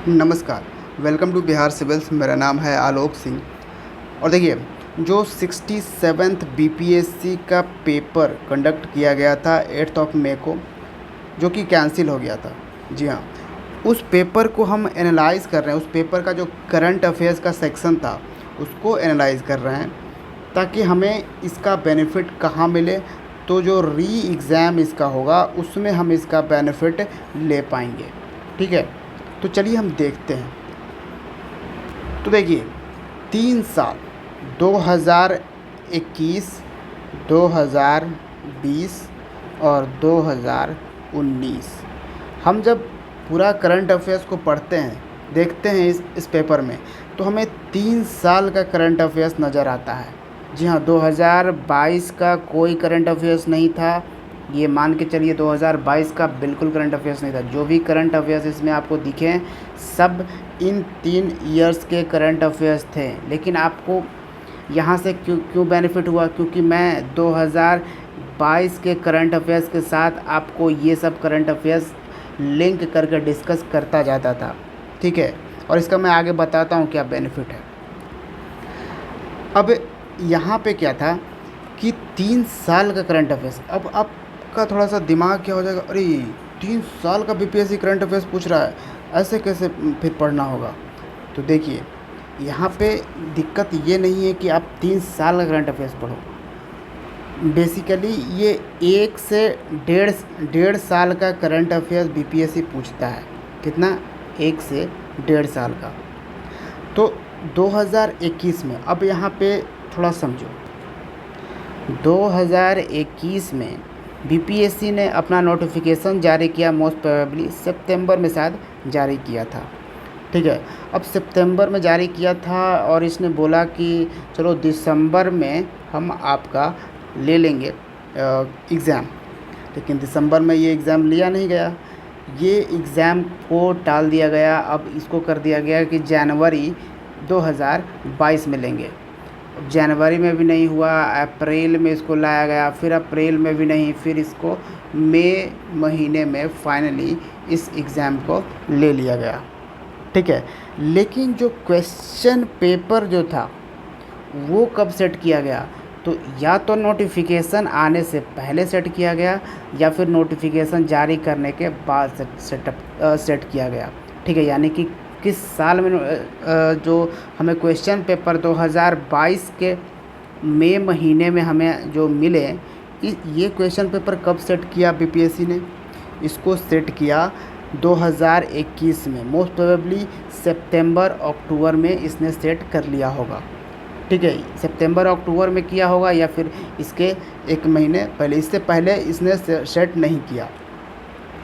नमस्कार, welcome to Bihar civils. मेरा नाम है आलोक सिंह। और देखिए, जो 67th बीपीएससी का पेपर कंडक्ट किया गया था 8 मई को, जो कि कैंसिल हो गया था। जी हाँ, उस पेपर को हम एनालाइज़ कर रहे हैं। उस पेपर का जो करंट अफेयर्स का सेक्शन था उसको एनालाइज़ कर रहे हैं, ताकि हमें इसका बेनिफिट कहाँ मिले। तो जो री एग्ज़ाम इसका होगा उसमें हम इसका बेनिफिट ले पाएंगे। ठीक है, तो चलिए हम देखते हैं। तो देखिए, 3 साल 2021, 2020 और 2019 हम जब पूरा करंट अफेयर्स को पढ़ते हैं, देखते हैं इस पेपर में, तो हमें 3 साल का करंट अफेयर्स नज़र आता है। जी हाँ, 2022 का कोई करंट अफेयर्स नहीं था। ये मान के चलिए 2022 का बिल्कुल करंट अफेयर्स नहीं था। जो भी करंट अफेयर्स इसमें आपको दिखे सब इन 3 ईयर्स के करंट अफेयर्स थे। लेकिन आपको यहाँ से क्यों बेनिफिट हुआ? क्योंकि मैं 2022 के करंट अफेयर्स के साथ आपको ये सब करंट अफेयर्स लिंक करके डिस्कस करता जाता था। ठीक है, और इसका मैं आगे बताता हूँ क्या बेनिफिट है। अब यहाँ पे क्या था कि 3 साल का करंट अफेयर्स। अब आपका थोड़ा सा दिमाग क्या हो जाएगा, अरे 3 साल का बीपीएससी करंट अफेयर्स पूछ रहा है, ऐसे कैसे फिर पढ़ना होगा? तो देखिए, यहाँ पे दिक्कत ये नहीं है कि आप 3 साल का करंट अफेयर्स पढ़ो। बेसिकली ये 1 से डेढ़ साल का करंट अफेयर्स बीपीएससी पूछता है। कितना? 1 से 1.5 साल का। तो 2021 में, अब यहाँ पे थोड़ा समझो, 2021 में बीपीएससी ने अपना नोटिफिकेशन जारी किया, मोस्ट प्रोबेबली सितंबर में शायद जारी किया था। ठीक है, अब सितंबर में जारी किया था और इसने बोला कि चलो दिसंबर में हम आपका ले लेंगे एग्ज़ाम। लेकिन दिसंबर में ये एग्ज़ाम लिया नहीं गया। ये एग्ज़ाम को टाल दिया गया। अब इसको कर दिया गया कि जनवरी 2022 में लेंगे। जनवरी में भी नहीं हुआ, अप्रैल में इसको लाया गया, फिर अप्रैल में भी नहीं, फिर इसको मई महीने में फाइनली इस एग्ज़ाम को ले लिया गया। ठीक है, लेकिन जो क्वेश्चन पेपर जो था वो कब सेट किया गया? तो या तो नोटिफिकेशन आने से पहले सेट किया गया या फिर नोटिफिकेशन जारी करने के बाद सेट किया गया। ठीक है, यानी कि किस साल में जो हमें क्वेश्चन पेपर 2022 के मई महीने में हमें जो मिले, ये क्वेश्चन पेपर कब सेट किया बीपीएससी ने? इसको सेट किया 2021 में। मोस्ट प्रोबेबली सितंबर अक्टूबर में इसने सेट कर लिया होगा। ठीक है, सितंबर अक्टूबर में किया होगा या फिर इसके 1 महीने पहले। इससे पहले इसने सेट नहीं किया।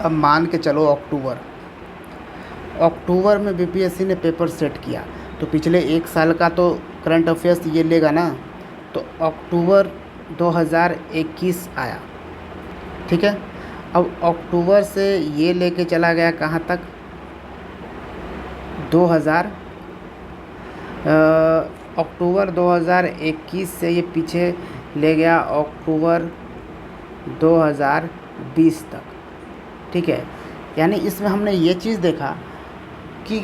अब मान के चलो अक्टूबर में बीपीएससी ने पेपर सेट किया, तो पिछले 1 साल का तो करंट अफेयर्स ये लेगा ना। तो अक्टूबर 2021 आया। ठीक है, अब अक्टूबर से ये लेके चला गया कहाँ तक? 2000 अक्टूबर 2021 से ये पीछे ले गया अक्टूबर 2020 तक। ठीक है, यानी इसमें हमने ये चीज़ देखा कि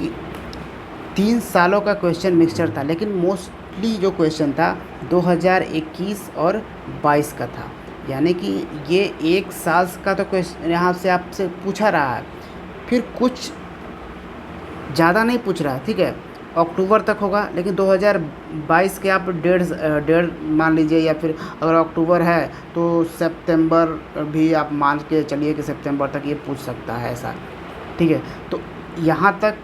3 सालों का क्वेश्चन मिक्सचर था, लेकिन मोस्टली जो क्वेश्चन था 2021 और 22 का था। यानी कि ये 1 साल का तो क्वेश्चन यहाँ से आपसे पूछा रहा है, फिर कुछ ज़्यादा नहीं पूछ रहा है। ठीक है, अक्टूबर तक होगा, लेकिन 2022 के आप डेढ़ मान लीजिए, या फिर अगर अक्टूबर है तो सितंबर भी आप मान के चलिए कि सितंबर तक ये पूछ सकता है ऐसा। ठीक है, तो यहाँ तक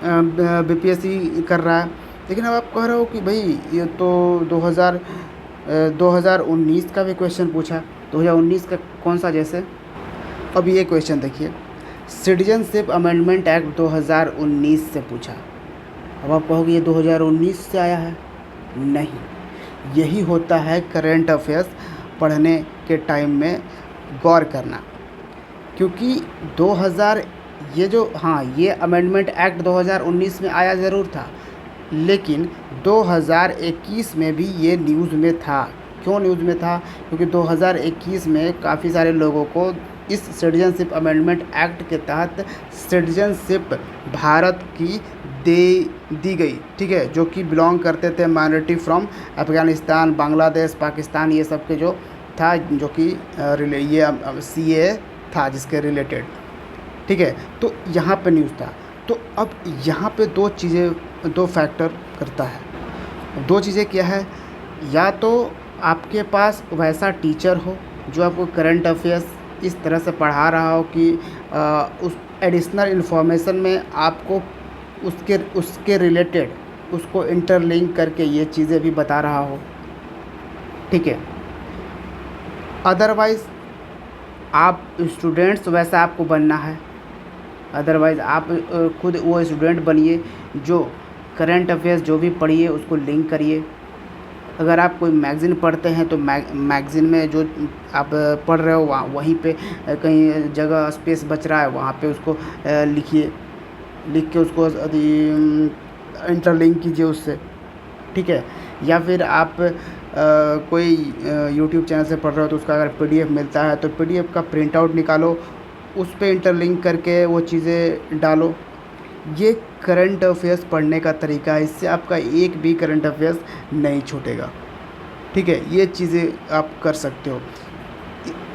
बीपीएससी कर रहा है। लेकिन अब आप कह रहे हो कि भाई ये तो 2019 का भी क्वेश्चन पूछा। 2019 का कौन सा? जैसे अब ये क्वेश्चन देखिए, सिटीजनशिप अमेंडमेंट एक्ट 2019 से पूछा। अब आप कहोगे ये 2019 से आया है। नहीं, यही होता है करंट अफेयर्स पढ़ने के टाइम में गौर करना। क्योंकि 2000 ये जो ये अमेंडमेंट एक्ट 2019 में आया ज़रूर था, लेकिन 2021 में भी ये न्यूज़ में था। क्यों न्यूज़ में था? क्योंकि 2021 में काफ़ी सारे लोगों को इस सिटीजनशिप अमेंडमेंट एक्ट के तहत सिटीजनशिप भारत की दी गई, ठीक है, जो कि बिलोंग करते थे माइनॉरिटी फ्रॉम अफ़गानिस्तान, बांग्लादेश, पाकिस्तान, ये सब के जो था, जो कि ये CAA था जिसके रिलेटेड, ठीक है। तो यहाँ पे न्यूज़ था। तो अब यहाँ पे दो फैक्टर करता है। दो चीज़ें क्या है, या तो आपके पास वैसा टीचर हो जो आपको करंट अफेयर्स इस तरह से पढ़ा रहा हो कि उस एडिशनल इन्फॉर्मेशन में आपको उसके रिलेटेड उसको इंटरलिंक करके ये चीज़ें भी बता रहा हो, ठीक है। अदरवाइज़ आप स्टूडेंट्स वैसा आपको बनना है, अदरवाइज़ आप खुद वो स्टूडेंट बनिए जो करंट अफेयर्स जो भी पढ़िए उसको लिंक करिए। अगर आप कोई मैगज़ीन पढ़ते हैं तो मैगज़ीन में जो आप पढ़ रहे हो वहीं पे कहीं जगह स्पेस बच रहा है, वहाँ पे उसको लिखिए, लिख के उसको इंटरलिंक कीजिए उससे, ठीक है। या फिर आप कोई यूट्यूब चैनल से पढ़ रहे हो तो उसका अगर PDF मिलता है तो PDF का प्रिंट आउट निकालो, उस पे इंटरलिंक करके वो चीज़ें डालो। ये करंट अफेयर्स पढ़ने का तरीका है, इससे आपका एक भी करंट अफेयर्स नहीं छूटेगा, ठीक है। ये चीज़ें आप कर सकते हो।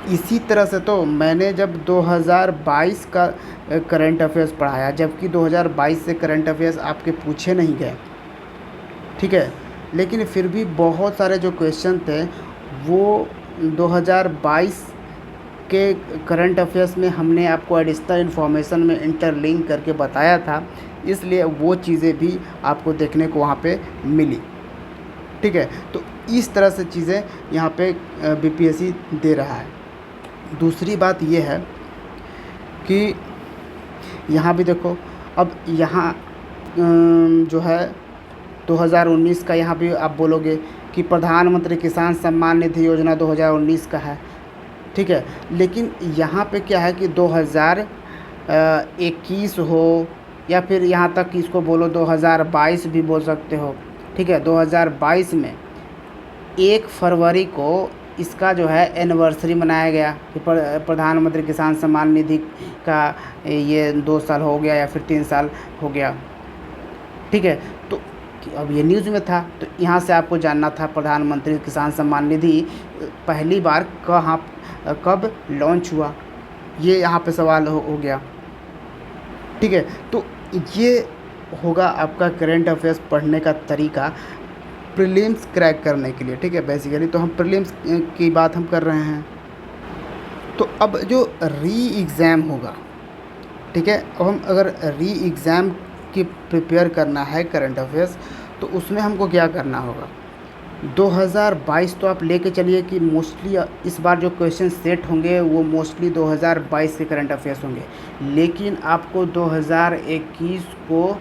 इसी तरह से तो मैंने जब 2022 का करंट अफेयर्स पढ़ाया, जबकि 2022 से करंट अफेयर्स आपके पूछे नहीं गए, ठीक है, लेकिन फिर भी बहुत सारे जो क्वेश्चन थे वो 2022 के करंट अफेयर्स में हमने आपको एडिशनल इन्फॉर्मेशन में इंटरलिंक करके बताया था, इसलिए वो चीज़ें भी आपको देखने को वहाँ पे मिली, ठीक है। तो इस तरह से चीज़ें यहाँ पे BPSC दे रहा है। दूसरी बात ये है कि यहाँ भी देखो, अब यहाँ जो है 2019 का, यहाँ भी आप बोलोगे कि प्रधानमंत्री किसान सम्मान निधि योजना 2019 का है, ठीक है। लेकिन यहाँ पे क्या है कि 2021 हो या फिर यहाँ तक कि इसको बोलो 2022 भी बोल सकते हो, ठीक है। 2022 में 1 फरवरी को इसका जो है एनिवर्सरी मनाया गया कि प्रधानमंत्री किसान सम्मान निधि का ये 2 साल हो गया या फिर 3 साल हो गया, ठीक है। तो अब ये न्यूज़ में था, तो यहाँ से आपको जानना था प्रधानमंत्री किसान सम्मान निधि पहली बार कब लॉन्च हुआ, ये यहाँ पे सवाल हो गया, ठीक है। तो ये होगा आपका करंट अफेयर्स पढ़ने का तरीका प्रीलिम्स क्रैक करने के लिए, ठीक है। बेसिकली तो हम प्रीलिम्स की बात हम कर रहे हैं। तो अब जो री एग्ज़ाम होगा, ठीक है, अब हम अगर री एग्ज़ाम की प्रिपेयर करना है करंट अफेयर्स, तो उसमें हमको क्या करना होगा। 2022 तो आप लेके चलिए कि मोस्टली इस बार जो क्वेश्चन सेट होंगे वो मोस्टली 2022 के करंट अफेयर्स होंगे, लेकिन आपको 2021 को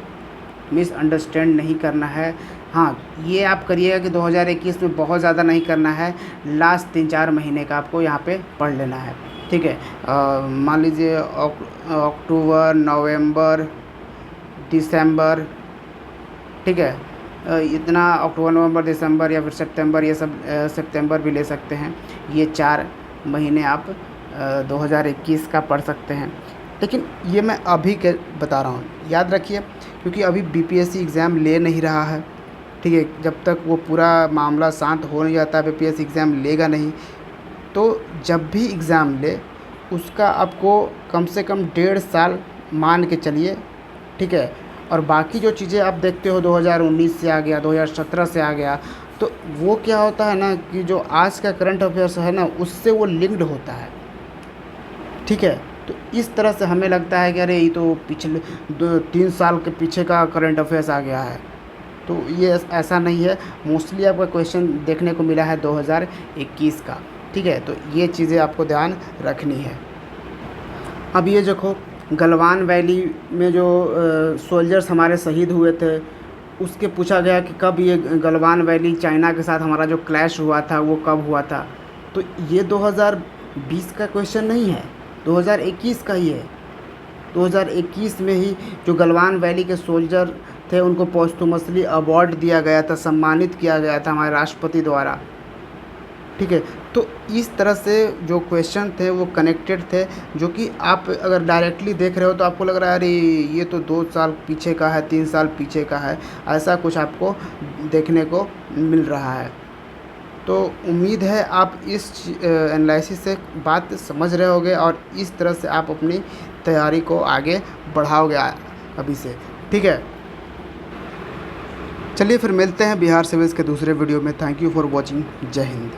मिसअंडरस्टैंड नहीं करना है। हाँ, ये आप करिएगा कि 2021 में बहुत ज़्यादा नहीं करना है, लास्ट 3-4 महीने का आपको यहाँ पे पढ़ लेना है, ठीक है। मान लीजिए अक्टूबर, नवंबर, दिसंबर, ठीक है, इतना अक्टूबर, नवंबर, दिसंबर या फिर सितंबर, ये सब सितंबर भी ले सकते हैं। ये 4 महीने आप 2021 का पढ़ सकते हैं। लेकिन ये मैं अभी के बता रहा हूँ, याद रखिए, क्योंकि अभी BPSC एग्ज़ाम ले नहीं रहा है, ठीक है। जब तक वो पूरा मामला शांत हो नहीं जाता BPSC एग्ज़ाम लेगा नहीं। तो जब भी एग्ज़ाम ले उसका आपको कम से कम 1.5 साल मान के चलिए, ठीक है। और बाकी जो चीज़ें आप देखते हो 2019 से आ गया, 2017 से आ गया, तो वो क्या होता है ना कि जो आज का करंट अफेयर्स है ना उससे वो लिंक्ड होता है, ठीक है। तो इस तरह से हमें लगता है कि अरे ये तो पिछले 2-3 साल के पीछे का करंट अफेयर्स आ गया है, तो ये ऐसा नहीं है। मोस्टली आपका क्वेश्चन देखने को मिला है 2021 का, ठीक है। तो ये चीज़ें आपको ध्यान रखनी है। अब ये देखो, गलवान वैली में जो सोल्जर्स हमारे शहीद हुए थे, उसके पूछा गया कि कब ये गलवान वैली चाइना के साथ हमारा जो क्लैश हुआ था वो कब हुआ था। तो ये 2020 का क्वेश्चन नहीं है, 2021 का ही है। 2021 में ही जो गलवान वैली के सोल्जर थे उनको पोस्टुमसली अवार्ड दिया गया था, सम्मानित किया गया था हमारे राष्ट्रपति द्वारा, ठीक है। तो इस तरह से जो क्वेश्चन थे वो कनेक्टेड थे, जो कि आप अगर डायरेक्टली देख रहे हो तो आपको लग रहा है अरे ये तो 2 साल पीछे का है, 3 साल पीछे का है, ऐसा कुछ आपको देखने को मिल रहा है। तो उम्मीद है आप इस एनालिसिस से बात समझ रहे होगे और इस तरह से आप अपनी तैयारी को आगे बढ़ाओगे अभी से, ठीक है। चलिए फिर मिलते हैं बिहार सिविल्स के दूसरे वीडियो में। Thank you for watching. जय हिंद।